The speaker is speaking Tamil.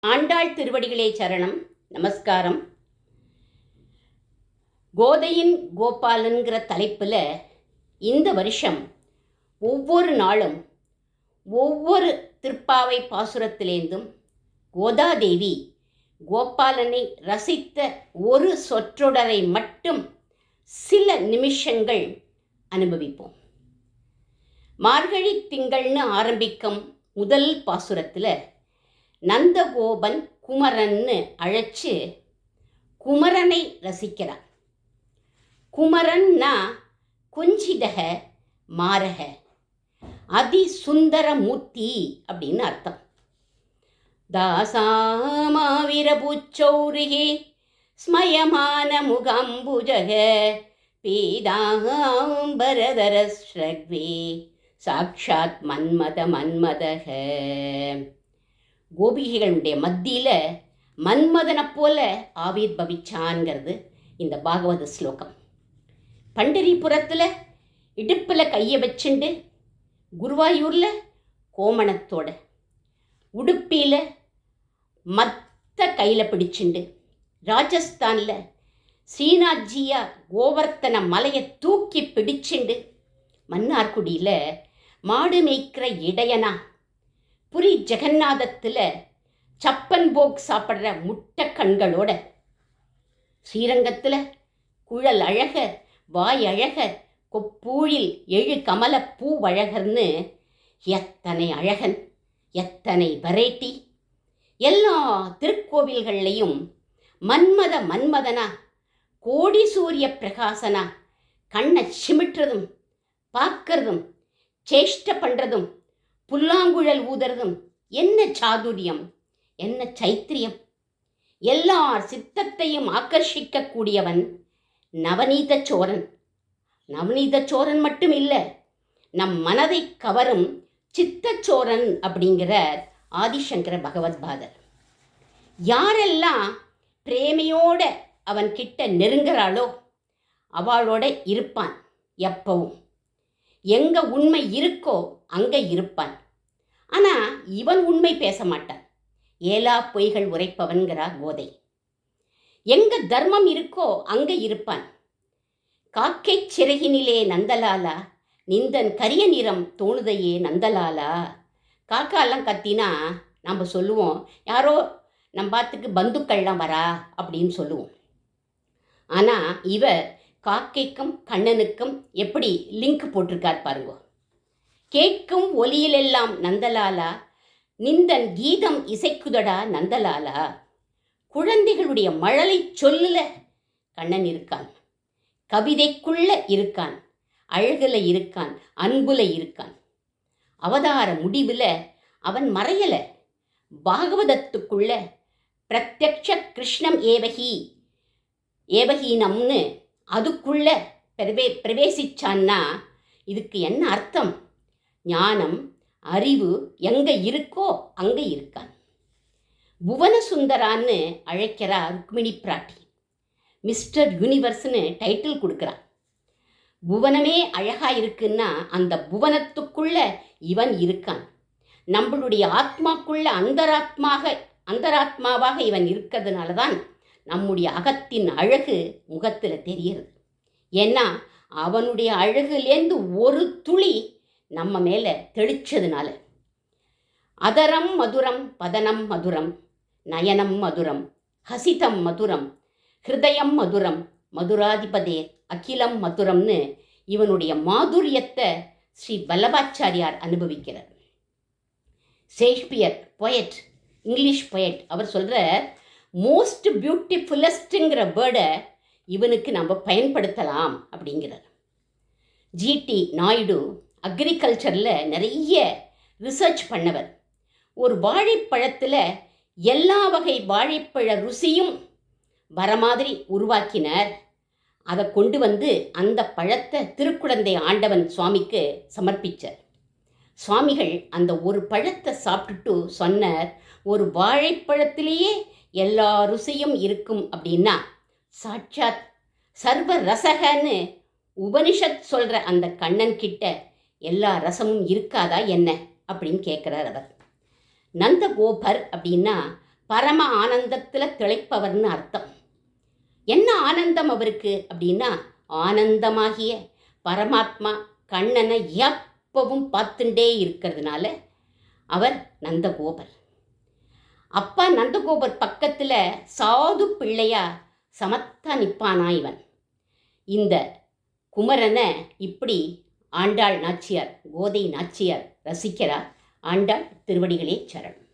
ஆண்டாள் திருவடிகளே சரணம். நமஸ்காரம். கோதையின் கோபாலன்கிற தலைப்பில் இந்த வருஷம் ஒவ்வொரு நாளும் ஒவ்வொரு திருப்பாவை பாசுரத்திலேருந்தும் கோதாதேவி கோபாலனை ரசித்த ஒரு சொற்றொடரை மட்டும் சில நிமிஷங்கள் அனுபவிப்போம். மார்கழி திங்கள்னு ஆரம்பிக்கும் முதல் பாசுரத்தில் நந்தகோபன் குமரன்னு அழைச்சு குமரனை ரசிக்கிறான். குமரன்னா குஞ்சிதக மாரக அதி சுந்தர மூர்த்தி அப்படின்னு அர்த்தம். தாசாமாவிரபூச்சௌரிகே ஸ்மயமான முகாம்புஜக பீதாம்பரதர ஸ்ரக்வே சாக்ஷாத் மன்மத மன்மதக. கோபிகைகளுடைய மத்தியில் மன்மதனை போல ஆவிர் பவிச்சான்ங்கிறது இந்த பாகவத ஸ்லோகம். பண்டரிபுரத்தில் இடுப்பில் கையை வச்சுண்டு, குருவாயூரில் கோமணத்தோட, உடுப்பியில் மத்த கையில் பிடிச்சுண்டு, ராஜஸ்தானில் ஸ்ரீநாத்ஜியா கோவர்த்தன மலையை தூக்கி பிடிச்சுண்டு, மன்னார்குடியில் மாடு மேய்க்கிற இடையனா, புரி ஜெகநாதத்தில் சப்பன் போக் சாப்பிட்ற முட்டை கண்களோட, ஸ்ரீரங்கத்தில் குழல் அழக வாய் அழக கொப்பூழில் எழு கமல பூவழகர்னு எத்தனை அழகன், எத்தனை வெரைட்டி. எல்லா திருக்கோவில்கள்லையும் மன்மத மன்மதனா, கோடி சூரிய பிரகாசனா, கண்ணை சிமிட்டுறதும் பார்க்கறதும் சேஷ்ட பண்ணுறதும் புல்லாங்குழல் ஊதுறதும் என்ன சாதுரியம், என்ன சைத்திரியம். எல்லார் சித்தத்தையும் ஆக்கர்ஷிக்கக்கூடியவன் நவநீத சோரன். நவநீத சோரன் மட்டும் இல்லை, நம் மனதை கவரும் சித்தச்சோரன் அப்படிங்கிற ஆதிசங்கர பகவத்பாதர். யாரெல்லாம் பிரேமையோட அவன் கிட்ட நெருங்குறாளோ அவளோட இருப்பான் எப்பவும். எங்க உண்மை இருக்கோ அங்கே இருப்பான். ஆனால் இவன் உண்மை பேச மாட்டான். ஏலா பொய்கள் உரைப்பவன்கிறா கோதை. எங்க தர்மம் இருக்கோ அங்கே இருப்பான். காக்கை சிறகினிலே நந்தலாலா, நிந்தன் கரிய நிறம் தோணுதையே நந்தலாலா. காக்காலாம் கத்தினா நம்ம சொல்லுவோம், யாரோ நம்ம பாத்துக்கு பந்துக்கள்லாம் வரா அப்படின்னு சொல்லுவோம். ஆனால் இவர் காக்கைக்கும் கண்ணனுக்கும் எப்படி லிங்க் போட்டிருக்கார் பாருங்க. கேட்கும் ஒலியிலெல்லாம் நந்தலாலா, நிந்தன் கீதம் இசைக்குதடா நந்தலாலா. குழந்தைகளுடைய மழலை சொல்லுல கண்ணன் இருக்கான், கவிதைக்குள்ள இருக்கான், அழகுல இருக்கான், அன்புல இருக்கான். அவதார முடிவில் அவன் மறையல. பாகவதத்துக்குள்ள பிரத்யக்ஷ கிருஷ்ணம் ஏவகி ஏவகீனம்னு அதுக்குள்ள பிரவேசிச்சான்னா இதுக்கு என்ன அர்த்தம்? ஞானம் அறிவு எங்கே இருக்கோ அங்கே இருக்கான். புவன சுந்தரான்னு அழைக்கிறா ருக்மிணி பிராட்டி. மிஸ்டர் யூனிவர்ஸ்னு டைட்டில் கொடுக்குறான். புவனமே அழகாக இருக்குன்னா அந்த புவனத்துக்குள்ள இவன் இருக்கான். நம்மளுடைய ஆத்மாக்குள்ள அந்தராத்மாவாக இவன் இருக்கிறதுனால தான் நம்முடைய அகத்தின் அழகு முகத்தில் தெரிகிறது. ஏன்னா அவனுடைய அழகுலேருந்து ஒரு துளி நம்ம மேலே தெளிச்சதுனால. அதரம் மதுரம் பதனம் மதுரம் நயனம் மதுரம் ஹசிதம் மதுரம் ஹிருதயம் மதுரம் மதுராதிபதே அகிலம் மதுரம்னு இவனுடைய மாதுரியத்தை ஸ்ரீ வல்லபாச்சாரியார் அனுபவிக்கிறார். ஷேக்ஸ்பியர் பொயட், இங்கிலீஷ் பொயட், அவர் சொல்கிற மோஸ்ட் பியூட்டிஃபுல்லஸ்ட்டுங்கிற வேர்டை இவனுக்கு நம்ம பயன்படுத்தலாம் அப்படிங்கிறார். ஜிடி நாயுடு அக்ரிகல்ச்சரில் நிறைய ரிசர்ச் பண்ணவர். ஒரு வாழைப்பழத்தில் எல்லா வகை வாழைப்பழ ருசியும் வர மாதிரி உருவாக்கினார். அதை கொண்டு வந்து அந்த பழத்தை திருக்குழந்தை ஆண்டவன் சுவாமிக்கு சமர்ப்பித்தார். சுவாமிகள் அந்த ஒரு பழத்தை சாப்பிட்டுட்டு சொன்னார், ஒரு வாழைப்பழத்திலேயே எல்லா ருசியும் இருக்கும் அப்படின்னா சாட்சாத் சர்வ ரசகன்னு உபனிஷத் சொல்கிற அந்த கண்ணன் கிட்ட எல்லா ரசமும் இருக்காதா என்ன அப்படின்னு கேட்குறார் அவர். நந்தகோபர் அப்படின்னா பரம ஆனந்தத்தில் திளைப்பவர்னு அர்த்தம். என்ன ஆனந்தம் அவருக்கு அப்படின்னா, ஆனந்தமாகிய பரமாத்மா கண்ணனை எப்பவும் பார்த்துட்டே இருக்கிறதுனால அவர் நந்தகோபர். அப்பா நந்தகோபர் பக்கத்தில் சாது பிள்ளையா சமத்தா நிற்பானா இவன். இந்த குமரனை இப்படி ஆண்டாள் நாச்சியார், கோதை நாச்சியார் ரசிக்கிறார். ஆண்டாள் திருவடிகளே சரணம்.